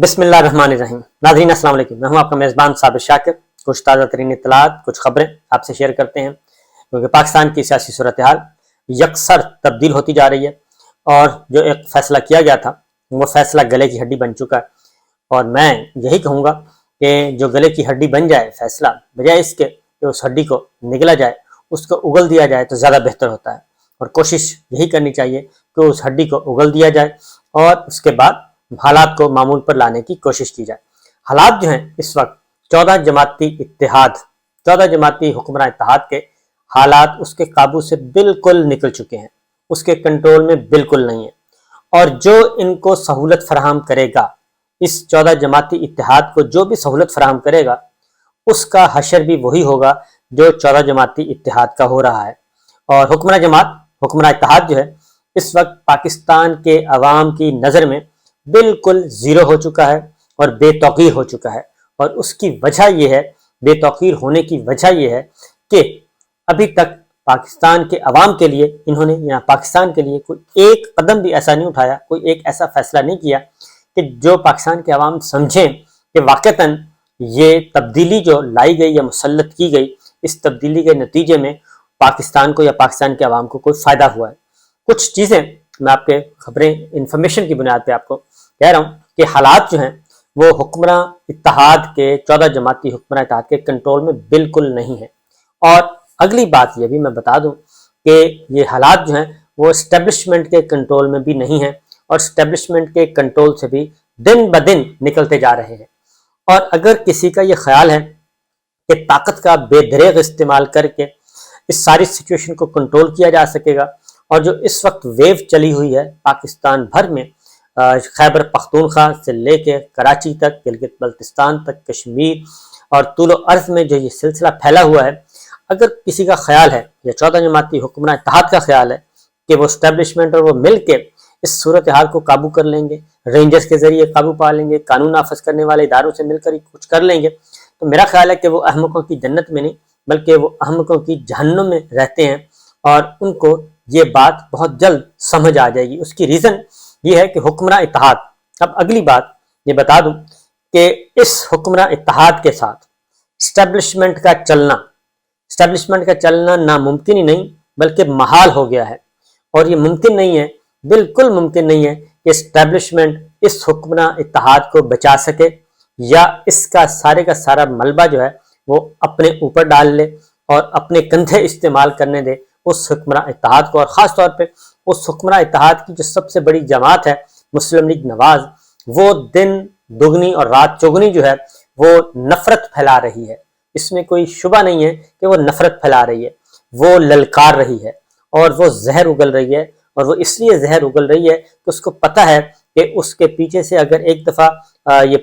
بسم اللہ الرحمن الرحیم۔ ناظرین السلام علیکم، میں ہوں آپ کا میزبان صابر شاکر۔ کچھ تازہ ترین اطلاعات، کچھ خبریں آپ سے شیئر کرتے ہیں کیونکہ پاکستان کی سیاسی صورتحال یکسر تبدیل ہوتی جا رہی ہے اور جو ایک فیصلہ کیا گیا تھا وہ فیصلہ گلے کی ہڈی بن چکا ہے، اور میں یہی کہوں گا کہ جو گلے کی ہڈی بن جائے فیصلہ، بجائے اس کے کہ اس ہڈی کو نگلا جائے، اس کو اگل دیا جائے تو زیادہ بہتر ہوتا ہے، اور کوشش یہی کرنی چاہیے کہ اس ہڈی کو اگل دیا جائے اور اس کے بعد حالات کو معمول پر لانے کی کوشش کی جائے۔ حالات جو ہیں اس وقت 14 جماعتی حکمراں اتحاد کے حالات اس کے قابو سے بالکل نکل چکے ہیں، اس کے کنٹرول میں بالکل نہیں ہے، اور جو ان کو سہولت فراہم کرے گا، اس 14 جماعتی اتحاد کو جو بھی سہولت فراہم کرے گا، اس کا حشر بھی وہی ہوگا جو 14 جماعتی اتحاد کا ہو رہا ہے۔ اور حکمراں اتحاد جو ہے اس وقت پاکستان کے عوام کی نظر میں بالکل زیرو ہو چکا ہے اور بے توقیر ہو چکا ہے، اور اس کی وجہ یہ ہے، بے توقیر ہونے کی وجہ یہ ہے کہ ابھی تک پاکستان کے عوام کے لیے انہوں نے یہاں پاکستان کے لیے کوئی ایک قدم بھی ایسا نہیں اٹھایا، کوئی ایک ایسا فیصلہ نہیں کیا کہ جو پاکستان کے عوام سمجھیں کہ واقعتاً یہ تبدیلی جو لائی گئی یا مسلط کی گئی، اس تبدیلی کے نتیجے میں پاکستان کو یا پاکستان کے عوام کو کوئی فائدہ ہوا ہے۔ کچھ چیزیں میں آپ کے خبریں انفارمیشن کی بنیاد پہ آپ کو کہہ رہا ہوں کہ حالات جو ہیں وہ حکمراں اتحاد کے 14 جماعتی حکمراں اتحاد کے کنٹرول میں بالکل نہیں ہے۔ اور اگلی بات یہ بھی میں بتا دوں کہ یہ حالات جو ہیں وہ اسٹیبلشمنٹ کے کنٹرول میں بھی نہیں ہیں، اور اسٹیبلشمنٹ کے کنٹرول سے بھی دن بدن نکلتے جا رہے ہیں۔ اور اگر کسی کا یہ خیال ہے کہ طاقت کا بے دریغ استعمال کر کے اس ساری سچویشن کو کنٹرول کیا جا سکے گا، اور جو اس وقت ویو چلی ہوئی ہے پاکستان بھر میں، خیبر پختونخوا سے لے کے کراچی تک، گلگت بلتستان تک، کشمیر اور طول و عرض میں جو یہ سلسلہ پھیلا ہوا ہے، اگر کسی کا خیال ہے یا 14 جماعتی حکمراں اتحاد کا خیال ہے کہ وہ اسٹیبلشمنٹ اور وہ مل کے اس صورتحال کو قابو کر لیں گے، رینجرز کے ذریعے قابو پا لیں گے، قانون نافذ کرنے والے اداروں سے مل کر ہی کچھ کر لیں گے، تو میرا خیال ہے کہ وہ احمقوں کی جنت میں نہیں بلکہ وہ احمقوں کی جہنم میں رہتے ہیں، اور ان کو یہ بات بہت جلد سمجھ آ جائے گی۔ اس کی ریزن یہ ہے کہ حکمراں اتحاد، اب اگلی بات یہ بتا دوں کہ اس حکمراں اتحاد کے ساتھ اسٹیبلشمنٹ کا چلنا ناممکن ہی نہیں بلکہ محال ہو گیا ہے، اور یہ ممکن نہیں ہے، بالکل ممکن نہیں ہے کہ اسٹیبلشمنٹ اس حکمراں اتحاد کو بچا سکے یا اس کا سارا ملبہ جو ہے وہ اپنے اوپر ڈال لے اور اپنے کندھے استعمال کرنے دے اس حکمراں اتحاد کو، اور خاص طور پہ اس حکمراں اتحاد کی جو سب سے بڑی جماعت ہے مسلم لیگ نواز، وہ دن دگنی اور رات چوگنی جو ہے وہ نفرت پھیلا رہی ہے۔ اس میں کوئی شبہ نہیں ہے کہ وہ نفرت پھیلا رہی ہے، وہ للکار رہی ہے، اور وہ زہر اگل رہی ہے، اور وہ اس لیے زہر اگل رہی ہے کہ اس کو پتہ ہے کہ اس کے پیچھے سے اگر ایک دفعہ یہ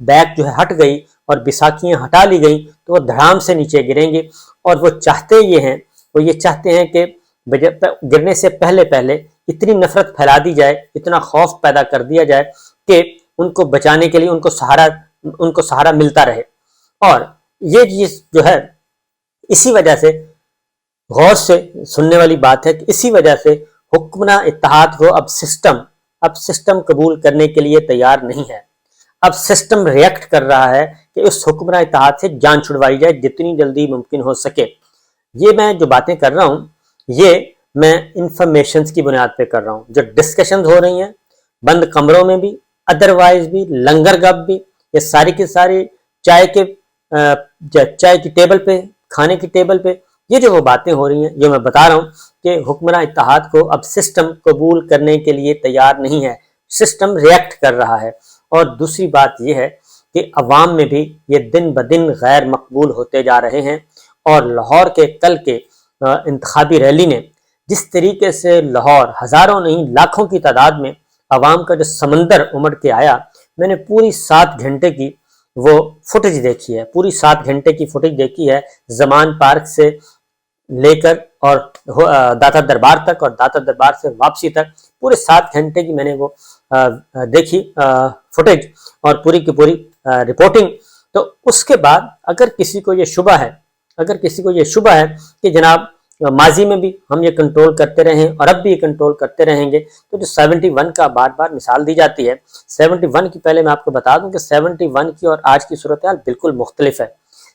بیک جو ہے ہٹ گئی اور بیساکھیاں ہٹا لی گئیں تو وہ دھڑام سے نیچے گریں گے، اور وہ چاہتے ہیں کہ گرنے سے پہلے اتنی نفرت پھیلا دی جائے، اتنا خوف پیدا کر دیا جائے کہ ان کو بچانے کے لیے ان کو سہارا ملتا رہے۔ اور یہ چیز جو ہے اسی وجہ سے غور سے سننے والی بات ہے کہ اسی وجہ سے حکمراں اتحاد کو اب سسٹم قبول کرنے کے لیے تیار نہیں ہے۔ اب سسٹم ریئیکٹ کر رہا ہے کہ اس حکمراں اتحاد سے جان چھڑوائی جائے جتنی جلدی ممکن ہو سکے۔ یہ میں جو باتیں کر رہا ہوں یہ میں انفارمیشنز کی بنیاد پہ کر رہا ہوں، جو ڈسکشنز ہو رہی ہیں بند کمروں میں بھی، ادروائز بھی، لنگر گپ بھی، یہ ساری کی ساری چائے کی ٹیبل پہ، کھانے کی ٹیبل پہ، یہ جو وہ باتیں ہو رہی ہیں، جو میں بتا رہا ہوں کہ حکمراں اتحاد کو اب سسٹم قبول کرنے کے لیے تیار نہیں ہے، سسٹم ریئیکٹ کر رہا ہے۔ اور دوسری بات یہ ہے کہ عوام میں بھی یہ دن بدن غیر مقبول ہوتے جا رہے ہیں، اور لاہور کے کل کے انتخابی ریلی نے جس طریقے سے لاہور ہزاروں نہیں لاکھوں کی تعداد میں عوام کا جو سمندر امڑ کے آیا، میں نے پوری 7 گھنٹے کی وہ فوٹیج دیکھی ہے، پوری 7 گھنٹے کی فوٹیج دیکھی ہے، زمان پارک سے لے کر اور داتا دربار تک، اور داتا دربار سے واپسی تک پورے 7 گھنٹے کی میں نے وہ دیکھی فوٹیج اور پوری کی پوری رپورٹنگ۔ تو اس کے بعد اگر کسی کو یہ شبہ ہے کہ جناب ماضی میں بھی ہم یہ کنٹرول کرتے رہے ہیں اور اب بھی یہ کنٹرول کرتے رہیں گے. تو جو 71 کا بار بار مثال دی جاتی ہے، 71 کی پہلے میں آپ کو بتا دوں کہ 71 کی اور آج کی صورتحال بالکل مختلف ہے.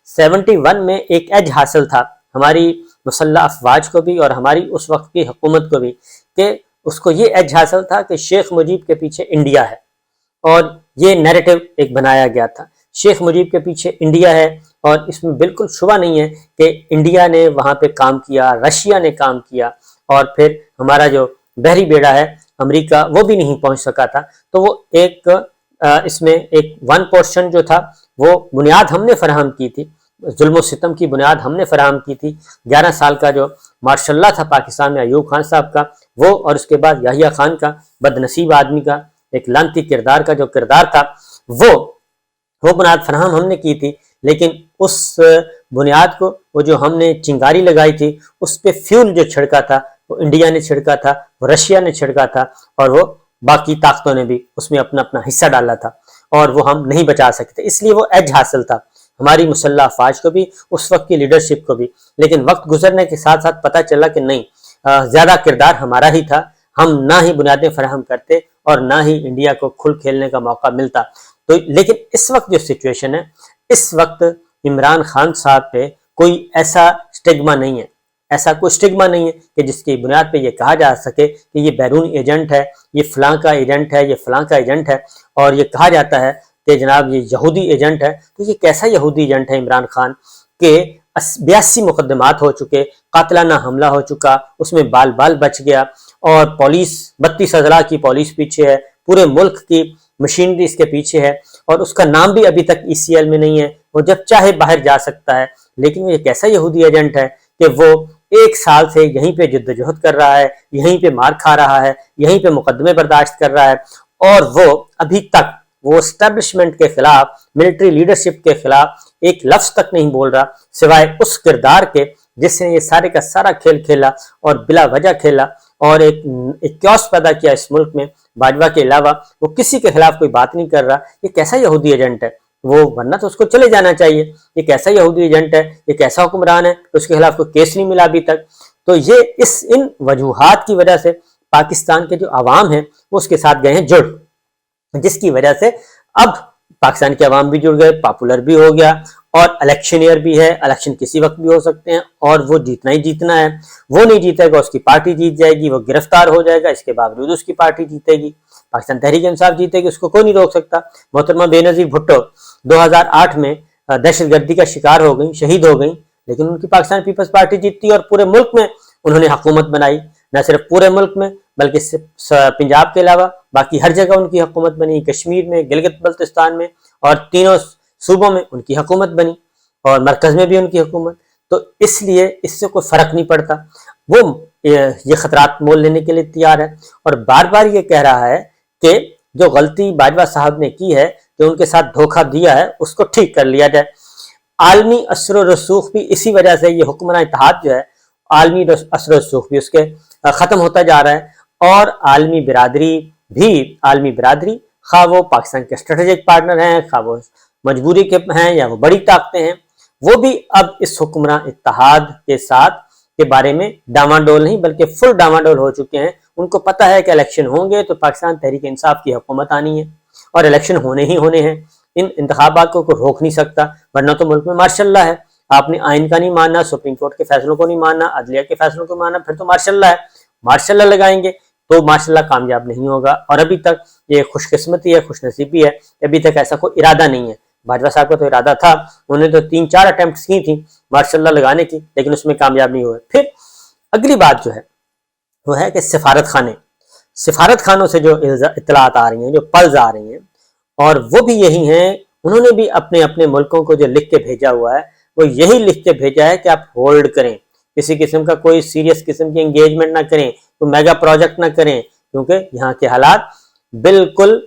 71 میں ایک ایج حاصل تھا ہماری مسلح افواج کو بھی اور ہماری اس وقت کی حکومت کو بھی، کہ اس کو یہ ایج حاصل تھا کہ شیخ مجیب کے پیچھے انڈیا ہے، اور یہ نیریٹو ایک بنایا گیا تھا شیخ مجیب کے پیچھے انڈیا ہے. اور اس میں بالکل شبہ نہیں ہے کہ انڈیا نے وہاں پہ کام کیا، رشیا نے کام کیا، اور پھر ہمارا جو بحری بیڑا ہے امریکہ وہ بھی نہیں پہنچ سکا تھا. تو وہ ایک اس میں ایک 1% جو تھا وہ بنیاد ہم نے فراہم کی تھی، ظلم و ستم کی بنیاد ہم نے فراہم کی تھی. 11 سال کا جو مارشاء اللہ تھا پاکستان میں ایوب خان صاحب کا، وہ اور اس کے بعد یحییٰ خان کا، بد نصیب آدمی کا، ایک لعنتی کردار کا جو کردار تھا، وہ بنیاد فراہم ہم نے کی تھی. لیکن اس بنیاد کو وہ جو ہم نے چنگاری لگائی تھی، اس پہ فیول جو چھڑکا تھا وہ انڈیا نے چھڑکا تھا، وہ رشیا نے چھڑکا تھا، اور وہ باقی طاقتوں نے بھی اس میں اپنا اپنا حصہ ڈالا تھا، اور وہ ہم نہیں بچا سکتے. اس لیے وہ ایج حاصل تھا ہماری مسلح افواج کو بھی، اس وقت کی لیڈرشپ کو بھی. لیکن وقت گزرنے کے ساتھ ساتھ پتہ چلا کہ نہیں، زیادہ کردار ہمارا ہی تھا، ہم نہ ہی بنیادیں فراہم کرتے اور نہ ہی انڈیا کو کھل کھیلنے کا موقع ملتا. تو لیکن اس وقت جو سچویشن ہے، اس وقت عمران خان صاحب پہ کوئی ایسا سٹگما نہیں ہے، ایسا کوئی سٹگما نہیں ہے کہ جس کی بنیاد پہ یہ کہا جا سکے کہ یہ بیرونی ایجنٹ ہے، یہ فلاں کا ایجنٹ ہے، یہ فلاں کا ایجنٹ ہے. اور یہ کہا جاتا ہے کہ جناب یہ یہودی ایجنٹ ہے. تو یہ کیسا یہودی ایجنٹ ہے عمران خان کہ 82 مقدمات ہو چکے، قاتلانہ حملہ ہو چکا، اس میں بال بال بچ گیا، اور پولیس 32 اضلاع کی پولیس پیچھے ہے، پورے ملک کی مشینری اس کے پیچھے ہے، اور اس کا نام بھی ابھی تک ECL میں نہیں ہے. وہ جب چاہے باہر جا سکتا ہے. لیکن وہ ایک ایسا یہودی ایجنٹ ہے کہ وہ 1 سال سے یہیں پہ جدوجہد کر رہا ہے، یہیں پہ مار کھا رہا ہے، یہیں پہ مقدمے برداشت کر رہا ہے، اور وہ ابھی تک وہ اسٹیبلشمنٹ کے خلاف، ملٹری لیڈرشپ کے خلاف ایک لفظ تک نہیں بول رہا، سوائے اس کردار کے جس نے یہ سارے کا سارا کھیل کھیلا اور بلا وجہ کھیلا، اور ایک کیوس پیدا کیا اس ملک میں. باجوہ کے علاوہ وہ کسی کے خلاف کوئی بات نہیں کر رہا. یہ کیسا یہودی ایجنٹ ہے؟ وہ ورنہ تو اس کو چلے جانا چاہیے. یہ کیسا یہودی ایجنٹ ہے؟ یہ کیسا حکمران ہے؟ اس کے خلاف کوئی کیس نہیں ملا ابھی تک. تو یہ ان وجوہات کی وجہ سے پاکستان کے جو عوام ہیں وہ اس کے ساتھ گئے ہیں جڑ، جس کی وجہ سے اب پاکستان کے عوام بھی جڑ گئے، پاپولر بھی ہو گیا، اور الیکشن ایئر بھی ہے، الیکشن کسی وقت بھی ہو سکتے ہیں، اور وہ جیتنا ہی جیتنا ہے. وہ نہیں جیتے گا اس کی پارٹی جیت جائے گی، وہ گرفتار ہو جائے گا، اس کے باوجود اس کی پارٹی جیتے گی. پاکستان تحریک انصاف جیتے گی، اس کو کوئی نہیں روک سکتا. محترمہ بے نظیر بھٹو 2008 میں دہشت گردی کا شکار ہو گئیں، شہید ہو گئیں، لیکن ان کی پاکستان پیپلز پارٹی جیتی اور پورے ملک میں انہوں نے حکومت بنائی. نہ صرف پورے ملک میں بلکہ پنجاب کے علاوہ باقی ہر جگہ ان کی حکومت بنی، کشمیر میں، گلگت بلتستان میں، اور تینوں صوبوں میں ان کی حکومت بنی، اور مرکز میں بھی ان کی حکومت. تو اس لیے اس سے کوئی فرق نہیں پڑتا. وہ یہ خطرات مول لینے کے لیے تیار ہے، اور بار بار یہ کہہ رہا ہے کہ جو غلطی باجوہ صاحب نے کی ہے، جو ان کے ساتھ دھوکہ دیا ہے، اس کو ٹھیک کر لیا جائے. عالمی اثر و رسوخ بھی اسی وجہ سے، یہ حکمراں اتحاد جو ہے، عالمی اثر و رسوخ بھی اس کے ختم ہوتا جا رہا ہے. اور عالمی برادری خواہ وہ پاکستان کے اسٹریٹجک پارٹنر ہیں، خواہ وہ مجبوری کے ہیں، یا وہ بڑی طاقتیں ہیں، وہ بھی اب اس حکمراں اتحاد کے ساتھ کے بارے میں ڈاواڈول نہیں بلکہ فل ڈاواڈول ہو چکے ہیں. ان کو پتہ ہے کہ الیکشن ہوں گے تو پاکستان تحریک انصاف کی حکومت آنی ہے، اور الیکشن ہونے ہی ہونے ہیں. ان انتخابات کو کوئی روک نہیں سکتا، ورنہ تو ملک میں مارشاء اللہ ہے. آپ نے آئین کا نہیں ماننا، سپریم کورٹ کے فیصلوں کو نہیں ماننا، عدلیہ کے فیصلوں کو ماننا، پھر تو مارشاء اللہ ہے. مارشاء اللہ لگائیں گے تو ماشاء اللہ کامیاب نہیں ہوگا. اور ابھی تک یہ خوش قسمتی ہے، خوش نصیبی ہے، ابھی تک ایسا کوئی ارادہ نہیں ہے. باجوہ صاحب کا تو ارادہ تھا، انہوں نے تو 3-4 اٹیمپٹس کی تھیں ماشاء اللہ لگانے کی، لیکن اس میں کامیاب نہیں ہوئے. پھر اگلی بات جو ہے وہ ہے کہ سفارت خانوں سے جو اطلاعات آ رہی ہیں، جو پلز آ رہی ہیں، اور وہ بھی یہی ہیں، انہوں نے بھی اپنے اپنے ملکوں کو جو لکھ کے بھیجا ہوا ہے، وہ یہی لکھ کے بھیجا ہے کہ آپ ہولڈ کریں، کسی قسم کا کوئی سیریس قسم کی انگیجمنٹ نہ کریں، کوئی میگا پروجیکٹ نہ کریں، کیونکہ یہاں کے حالات بالکل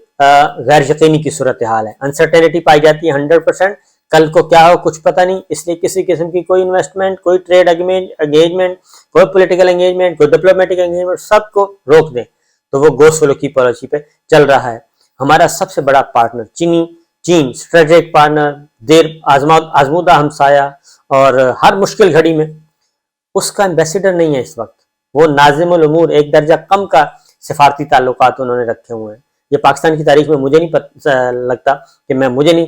غیر یقینی کی صورتحال ہے. انسرٹینٹی پائی جاتی ہے 100%. کل کو کیا ہو کچھ پتہ نہیں، اس لیے کسی قسم کی کوئی انویسٹمنٹ، کوئی ٹریڈ انگیجمنٹ، کوئی پولیٹیکل انگیجمنٹ، کوئی ڈپلومیٹک انگیجمنٹ، سب کو روک دیں. تو وہ گو سلو کی پالیسی پہ چل رہا ہے. ہمارا سب سے بڑا پارٹنر چین اسٹریٹجک پارٹنر، دیر آزمودہ ہمسایہ، اور ہر مشکل گھڑی میں اس کا ایمبیسیڈر نہیں ہے اس وقت، وہ ناظم الامور، ایک درجہ کم کا سفارتی تعلقات انہوں نے رکھے ہوئے ہیں۔ یہ پاکستان کی تاریخ میں مجھے نہیں لگتا کہ مجھے نہیں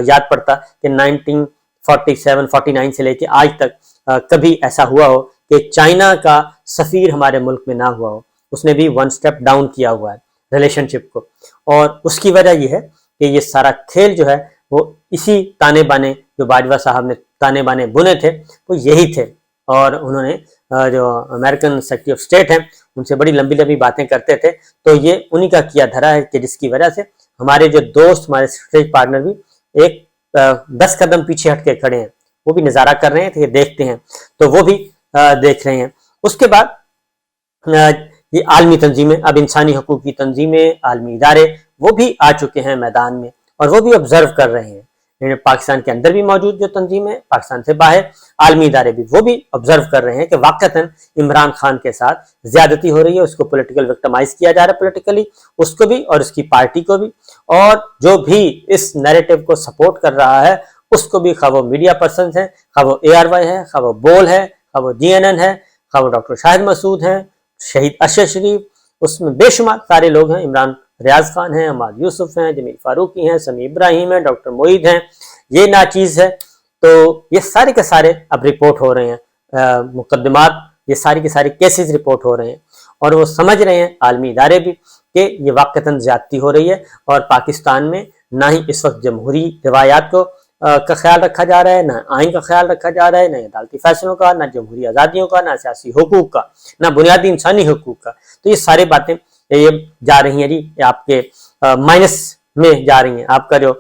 یاد پڑتا کہ 1947-49 سے لے کے آج تک کبھی ایسا ہوا ہو کہ چائنا کا سفیر ہمارے ملک میں نہ ہوا ہو۔ اس نے بھی ون سٹیپ ڈاؤن کیا ہوا ہے ریلیشن شپ کو، اور اس کی وجہ یہ ہے کہ یہ سارا کھیل جو ہے وہ اسی تانے بانے جو باجوہ صاحب نے تانے بانے بنے تھے وہ یہی تھے، اور انہوں نے جو امریکن سیکرٹری آف اسٹیٹ ہیں ان سے بڑی لمبی لمبی باتیں کرتے تھے، تو یہ انہی کا کیا دھرا ہے کہ جس کی وجہ سے ہمارے جو دوست، ہمارے اسٹریٹ پارٹنر بھی ایک 10 قدم پیچھے ہٹ کے کھڑے ہیں، وہ بھی نظارہ کر رہے ہیں، تو یہ دیکھتے ہیں، تو وہ بھی دیکھ رہے ہیں۔ اس کے بعد یہ عالمی تنظیمیں، اب انسانی حقوق کی تنظیمیں، عالمی ادارے، وہ بھی آ چکے ہیں میدان میں، اور وہ بھی آبزرو کر رہے ہیں۔ پاکستان کے اندر بھی موجود جو تنظیمیں، پاکستان سے باہر عالمی ادارے بھی، وہ بھی آبزرو کر رہے ہیں کہ واقعتاً عمران خان کے ساتھ زیادتی ہو رہی ہے، اس کو پولیٹیکل وکٹمائز کیا جا رہا ہے، پولیٹیکلی اس کو بھی اور اس کی پارٹی کو بھی، اور جو بھی اس نیریٹو کو سپورٹ کر رہا ہے اس کو بھی، خواہ وہ میڈیا پرسنز ہیں، خواہ وہ ARY ہے، خواہ وہ بول ہے، خواہ وہ GNN ہے، خواہ وہ ڈاکٹر شاہد مسعود ہیں، شہید ارشد شریف، اس میں بے شمار سارے لوگ ہیں، عمران ریاض خان ہیں، عماد یوسف ہیں، جمیل فاروقی ہیں، سمیع ابراہیم ہیں، ڈاکٹر معید ہیں، یہ ناچیز ہے، تو یہ سارے کے سارے اب رپورٹ ہو رہے ہیں، مقدمات، یہ ساری کے سارے کیسز رپورٹ ہو رہے ہیں، اور وہ سمجھ رہے ہیں عالمی ادارے بھی کہ یہ واقعتاً زیادتی ہو رہی ہے، اور پاکستان میں نہ ہی اس وقت جمہوری روایات کا خیال رکھا جا رہا ہے، نہ آئین کا خیال رکھا جا رہا ہے، نہ عدالتی فیصلوں کا، نہ جمہوری آزادیوں کا، نہ سیاسی حقوق کا، نہ بنیادی انسانی حقوق کا۔ تو یہ سارے باتیں یہ جا رہی ہیں جی آپ کے مائنس میں جا رہی ہیں، آپ کا جو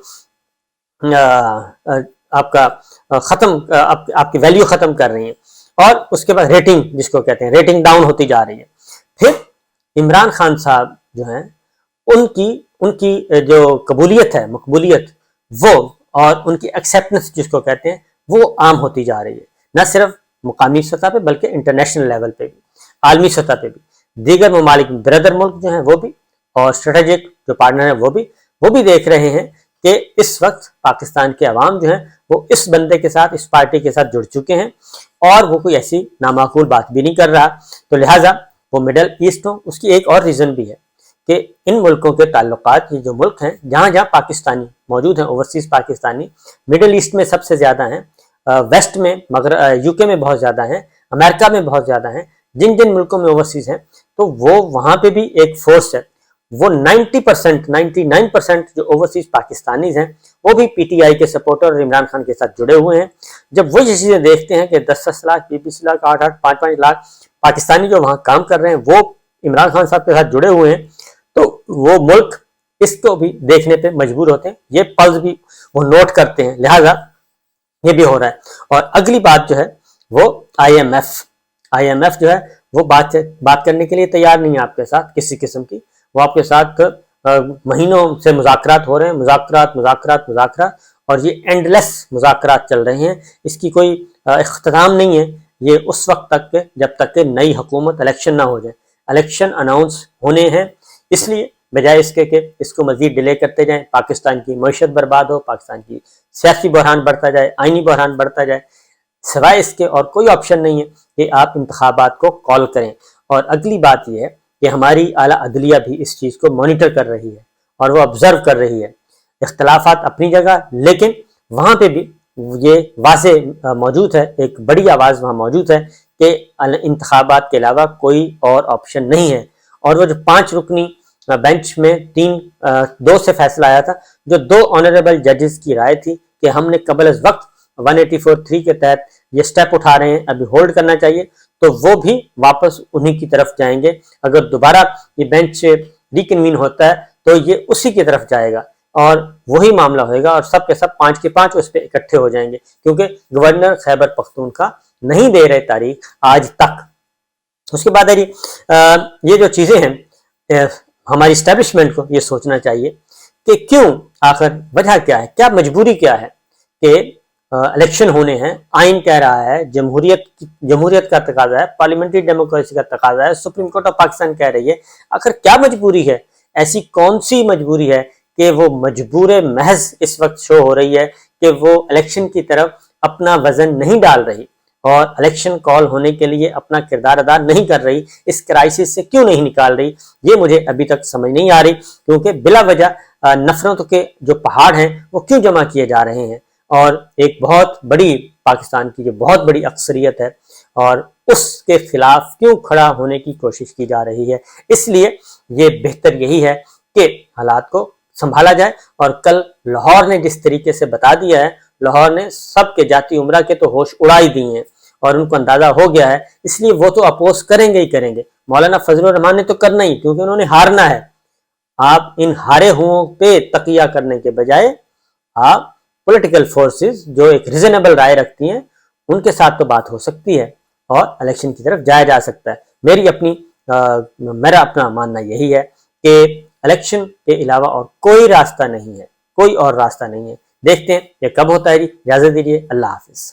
آپ کا ختم، آپ کی ویلیو ختم کر رہی ہیں، اور اس کے بعد ریٹنگ جس کو کہتے ہیں، ریٹنگ ڈاؤن ہوتی جا رہی ہے۔ پھر عمران خان صاحب جو ہیں ان کی جو قبولیت ہے، مقبولیت، وہ اور ان کی ایکسیپٹنس جس کو کہتے ہیں وہ عام ہوتی جا رہی ہے، نہ صرف مقامی سطح پہ بلکہ انٹرنیشنل لیول پہ بھی، عالمی سطح پہ بھی۔ دیگر ممالک بردر ملک جو ہیں وہ بھی، اور اسٹریٹجک جو پارٹنر ہیں وہ بھی دیکھ رہے ہیں کہ اس وقت پاکستان کے عوام جو ہیں وہ اس بندے کے ساتھ، اس پارٹی کے ساتھ جڑ چکے ہیں، اور وہ کوئی ایسی نامعقول بات بھی نہیں کر رہا، تو لہٰذا وہ مڈل ایسٹ ہو۔ اس کی ایک اور ریزن بھی ہے کہ ان ملکوں کے تعلقات، یہ جو ملک ہیں جہاں جہاں پاکستانی موجود ہیں، اوورسیز پاکستانی، مڈل ایسٹ میں سب سے زیادہ ہیں، ویسٹ میں، UK میں بہت زیادہ ہیں، امریکہ میں بہت زیادہ ہیں، جن ملکوں میں اوورسیز ہیں، تو وہ وہاں پہ بھی ایک فورس ہے، وہ 99% جو اوورسیز پاکستانیز ہیں وہ بھی PTI کے سپورٹر اور عمران خان کے ساتھ جڑے ہوئے ہیں۔ جب وہ یہ چیزیں دیکھتے ہیں کہ 10 لاکھ، 20 لاکھ، 8 5 لاکھ پاکستانی جو وہاں کام کر رہے ہیں وہ عمران خان صاحب کے ساتھ جڑے ہوئے ہیں، تو وہ ملک اس کو بھی دیکھنے پہ مجبور ہوتے ہیں، یہ پلس بھی وہ نوٹ کرتے ہیں، لہٰذا یہ بھی ہو رہا ہے۔ اور اگلی بات جو ہے وہ IMF جو ہے وہ بات کرنے کے لیے تیار نہیں ہے آپ کے ساتھ کسی قسم کی، وہ آپ کے ساتھ مہینوں سے مذاکرات ہو رہے ہیں، مذاکرات، اور یہ اینڈلیس مذاکرات چل رہے ہیں، اس کی کوئی اختتام نہیں ہے، یہ اس وقت تک کہ جب تک کہ نئی حکومت، الیکشن نہ ہو جائے۔ الیکشن اناؤنس ہونے ہیں، اس لیے بجائے اس کے کہ اس کو مزید ڈیلے کرتے جائیں، پاکستان کی معیشت برباد ہو، پاکستان کی سیاسی بحران بڑھتا جائے، آئینی بحران بڑھتا جائے، سوائے اس کے اور کوئی آپشن نہیں ہے کہ آپ انتخابات کو کال کریں۔ اور اگلی بات یہ ہے کہ ہماری اعلیٰ عدلیہ بھی اس چیز کو مانیٹر کر رہی ہے اور وہ آبزرو کر رہی ہے، اختلافات اپنی جگہ، لیکن وہاں پہ بھی یہ واضح موجود ہے، ایک بڑی آواز وہاں موجود ہے کہ انتخابات کے علاوہ کوئی اور آپشن نہیں ہے۔ اور وہ جو 5 رکنی بینچ میں 2 سے فیصلہ آیا تھا، جو 2 آنریبل ججز کی رائے تھی کہ ہم نے قبل از وقت 184(3) کے تحت یہ سٹیپ اٹھا رہے ہیں، ابھی ہولڈ کرنا چاہیے، تو وہ بھی واپس انہی کی طرف جائیں گے۔ اگر دوبارہ یہ بینچ ریکنوین ہوتا ہے تو یہ اسی کی طرف جائے گا اور وہی معاملہ ہوئے گا، اور سب کے سب 5 کے 5 اس پہ اکٹھے ہو جائیں گے، کیونکہ گورنر خیبر پختونخوا نہیں دے رہے تاریخ آج تک۔ اس کے بعد یہ جو چیزیں ہیں، ہماری اسٹیبلشمنٹ کو یہ سوچنا چاہیے کہ کیوں، آخر وجہ کیا ہے، کیا مجبوری کیا ہے کہ الیکشن ہونے ہیں، آئین کہہ رہا ہے، جمہوریت کا تقاضا ہے، پارلیمنٹری ڈیموکریسی کا تقاضا ہے، سپریم کورٹ آف پاکستان کہہ رہی ہے، آخر کیا مجبوری ہے، ایسی کون سی مجبوری ہے کہ وہ مجبور محض اس وقت شو ہو رہی ہے کہ وہ الیکشن کی طرف اپنا وزن نہیں ڈال رہی، اور الیکشن کال ہونے کے لیے اپنا کردار ادا نہیں کر رہی، اس کرائسس سے کیوں نہیں نکال رہی، یہ مجھے ابھی تک سمجھ نہیں آ رہی، کیونکہ بلا وجہ نفرتوں کے جو پہاڑ ہیں وہ کیوں جمع کیے جا رہے ہیں، اور ایک بہت بڑی پاکستان کی جو بہت بڑی اکثریت ہے اور اس کے خلاف کیوں کھڑا ہونے کی کوشش کی جا رہی ہے۔ اس لیے یہ بہتر یہی ہے کہ حالات کو سنبھالا جائے، اور کل لاہور نے جس طریقے سے بتا دیا ہے، لاہور نے سب کے جاتی عمرہ کے تو ہوش اڑائی دی ہیں اور ان کو اندازہ ہو گیا ہے، اس لیے وہ تو اپوز کریں گے ہی کریں گے۔ مولانا فضل الرحمان نے تو کرنا ہی، کیونکہ انہوں نے ہارنا ہے۔ آپ ان ہارے ہوں پہ تقیہ کرنے کے بجائے آپ پولیٹیکل فورسز جو ایک ریزنیبل رائے رکھتی ہیں ان کے ساتھ تو بات ہو سکتی ہے اور الیکشن کی طرف جایا جا سکتا ہے۔ میرا اپنا ماننا یہی ہے کہ الیکشن کے علاوہ اور کوئی راستہ نہیں ہے، کوئی اور راستہ نہیں ہے۔ دیکھتے ہیں یہ کب ہوتا ہے جی۔ اجازت دیجیے، اللہ حافظ۔